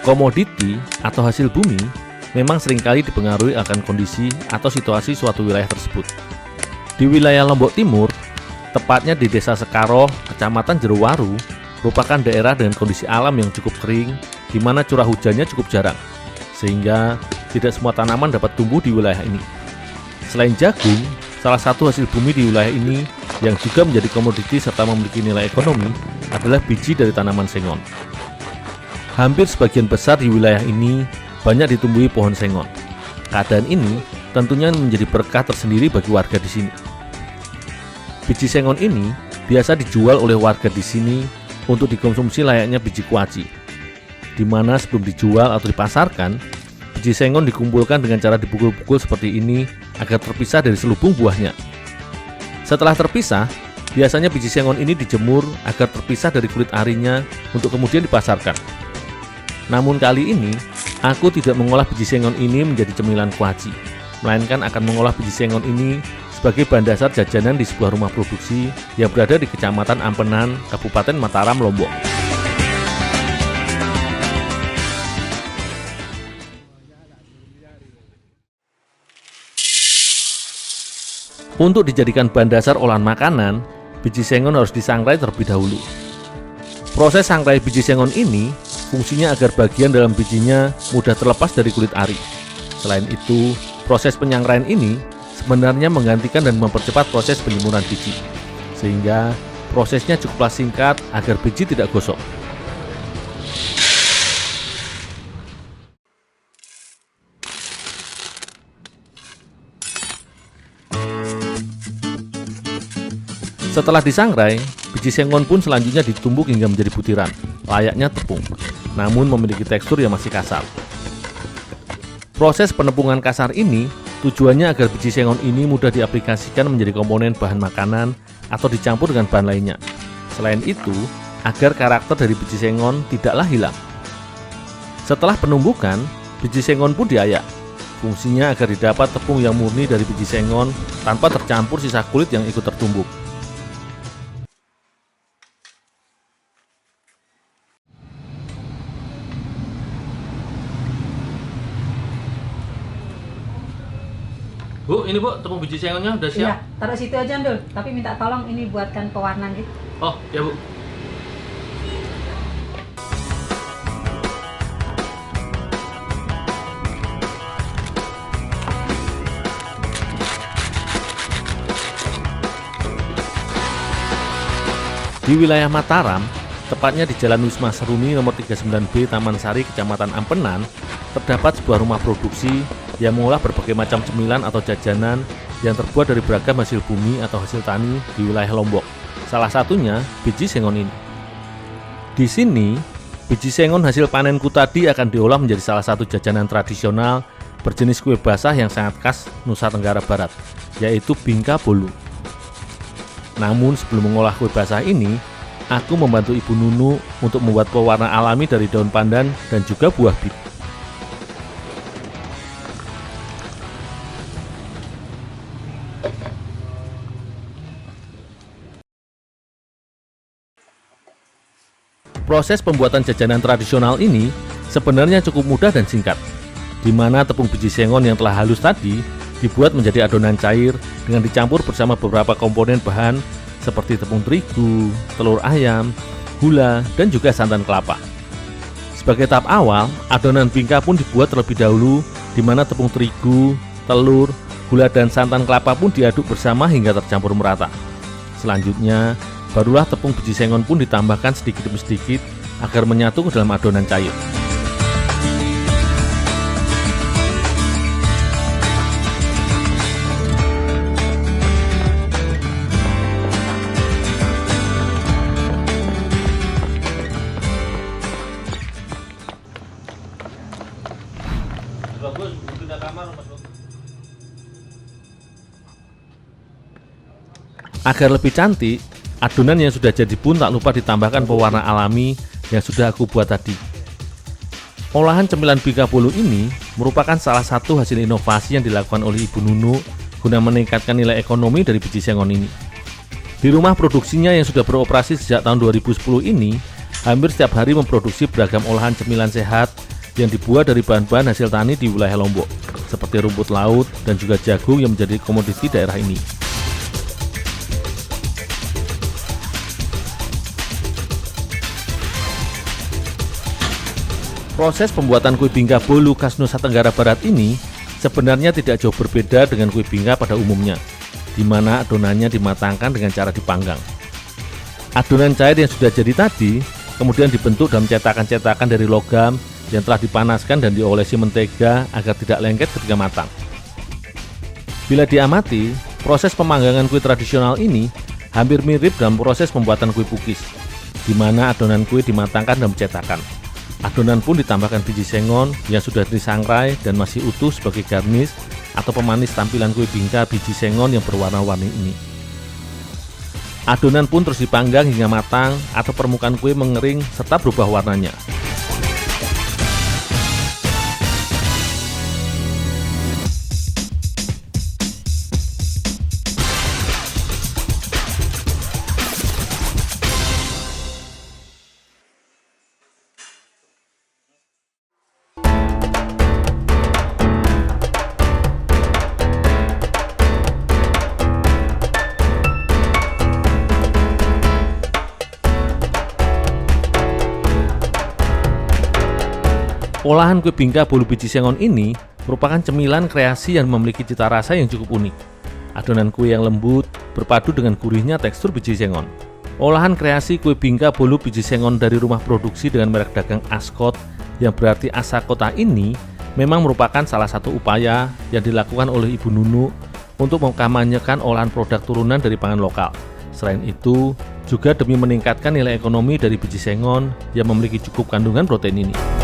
Komoditi atau hasil bumi memang seringkali dipengaruhi akan kondisi atau situasi suatu wilayah tersebut. Di wilayah Lombok Timur, tepatnya di Desa Sekaroh, Kecamatan Jerowaru, merupakan daerah dengan kondisi alam yang cukup kering, di mana curah hujannya cukup jarang, sehingga tidak semua tanaman dapat tumbuh di wilayah ini. Selain jagung, salah satu hasil bumi di wilayah ini yang juga menjadi komoditi serta memiliki nilai ekonomi adalah biji dari tanaman sengon. Hampir sebagian besar di wilayah ini banyak ditumbuhi pohon sengon. Keadaan ini tentunya menjadi berkah tersendiri bagi warga di sini. Biji sengon ini biasa dijual oleh warga di sini untuk dikonsumsi layaknya biji kuaci, di mana sebelum dijual atau dipasarkan, biji sengon dikumpulkan dengan cara dipukul-pukul seperti ini agar terpisah dari selubung buahnya. Setelah terpisah, biasanya biji sengon ini dijemur agar terpisah dari kulit arinya untuk kemudian dipasarkan. Namun kali ini, aku tidak mengolah biji sengon ini menjadi cemilan kuaci, melainkan akan mengolah biji sengon ini sebagai bahan dasar jajanan di sebuah rumah produksi yang berada di Kecamatan Ampenan, Kabupaten Mataram, Lombok. Untuk dijadikan bahan dasar olahan makanan, biji sengon harus disangrai terlebih dahulu. Proses sangrai biji sengon ini fungsinya agar bagian dalam bijinya mudah terlepas dari kulit ari. Selain itu, proses penyangraian ini sebenarnya menggantikan dan mempercepat proses penjemuran biji, sehingga prosesnya cukuplah singkat agar biji tidak gosok. Setelah disangrai, biji sengon pun selanjutnya ditumbuk hingga menjadi butiran, layaknya tepung, namun memiliki tekstur yang masih kasar. Proses penepungan kasar ini tujuannya agar biji sengon ini mudah diaplikasikan menjadi komponen bahan makanan atau dicampur dengan bahan lainnya. Selain itu, agar karakter dari biji sengon tidaklah hilang. Setelah penumbukan, biji sengon pun diayak. Fungsinya agar didapat tepung yang murni dari biji sengon tanpa tercampur sisa kulit yang ikut tertumbuk. Bu, ini Bu, tepung biji sengonnya udah siap? Iya, taruh situ aja Ndul, tapi minta tolong ini buatkan pewarna gitu. Oh, ya Bu. Di wilayah Mataram, tepatnya di Jalan Wisma Seruni nomor 39B Taman Sari, Kecamatan Ampenan, terdapat sebuah rumah produksi yang mengolah berbagai macam cemilan atau jajanan yang terbuat dari beragam hasil bumi atau hasil tani di wilayah Lombok. Salah satunya biji sengon ini. Di sini, biji sengon hasil panenku tadi akan diolah menjadi salah satu jajanan tradisional berjenis kue basah yang sangat khas Nusa Tenggara Barat, yaitu bingka bolu. Namun sebelum mengolah kue basah ini, aku membantu Ibu Nunu untuk membuat pewarna alami dari daun pandan dan juga buah bit. Proses pembuatan jajanan tradisional ini sebenarnya cukup mudah dan singkat, di mana tepung biji sengon yang telah halus tadi dibuat menjadi adonan cair dengan dicampur bersama beberapa komponen bahan seperti tepung terigu, telur ayam, gula, dan juga santan kelapa. Sebagai tahap awal, adonan bingka pun dibuat terlebih dahulu, di mana tepung terigu, telur, gula, dan santan kelapa pun diaduk bersama hingga tercampur merata. Selanjutnya, barulah tepung biji sengon pun ditambahkan sedikit demi sedikit agar menyatu ke dalam adonan cair. Agar lebih cantik, adonan yang sudah jadi pun tak lupa ditambahkan pewarna alami yang sudah aku buat tadi. Olahan cemilan bingka bolu ini merupakan salah satu hasil inovasi yang dilakukan oleh Ibu Nunu guna meningkatkan nilai ekonomi dari biji sengon ini. Di rumah produksinya yang sudah beroperasi sejak tahun 2010 ini, hampir setiap hari memproduksi beragam olahan cemilan sehat yang dibuat dari bahan-bahan hasil tani di wilayah Lombok, seperti rumput laut dan juga jagung yang menjadi komoditi daerah ini. Proses pembuatan kue bingka bolu khas Nusa Tenggara Barat ini sebenarnya tidak jauh berbeda dengan kue bingka pada umumnya, di mana adonannya dimatangkan dengan cara dipanggang. Adonan cair yang sudah jadi tadi kemudian dibentuk dalam cetakan-cetakan dari logam yang telah dipanaskan dan diolesi mentega agar tidak lengket ketika matang. Bila diamati, proses pemanggangan kue tradisional ini hampir mirip dalam proses pembuatan kue pukis, di mana adonan kue dimatangkan dalam cetakan. Adonan pun ditambahkan biji sengon yang sudah disangrai dan masih utuh sebagai garnish atau pemanis tampilan kue bingka biji sengon yang berwarna-warni ini. Adonan pun terus dipanggang hingga matang atau permukaan kue mengering serta berubah warnanya. Olahan kue bingka bolu biji sengon ini merupakan cemilan kreasi yang memiliki cita rasa yang cukup unik. Adonan kue yang lembut berpadu dengan gurihnya tekstur biji sengon. Olahan kreasi kue bingka bolu biji sengon dari rumah produksi dengan merek dagang Ascot yang berarti asa kota ini memang merupakan salah satu upaya yang dilakukan oleh Ibu Nunu untuk mengkampanyekan olahan produk turunan dari pangan lokal. Selain itu, juga demi meningkatkan nilai ekonomi dari biji sengon yang memiliki cukup kandungan protein ini.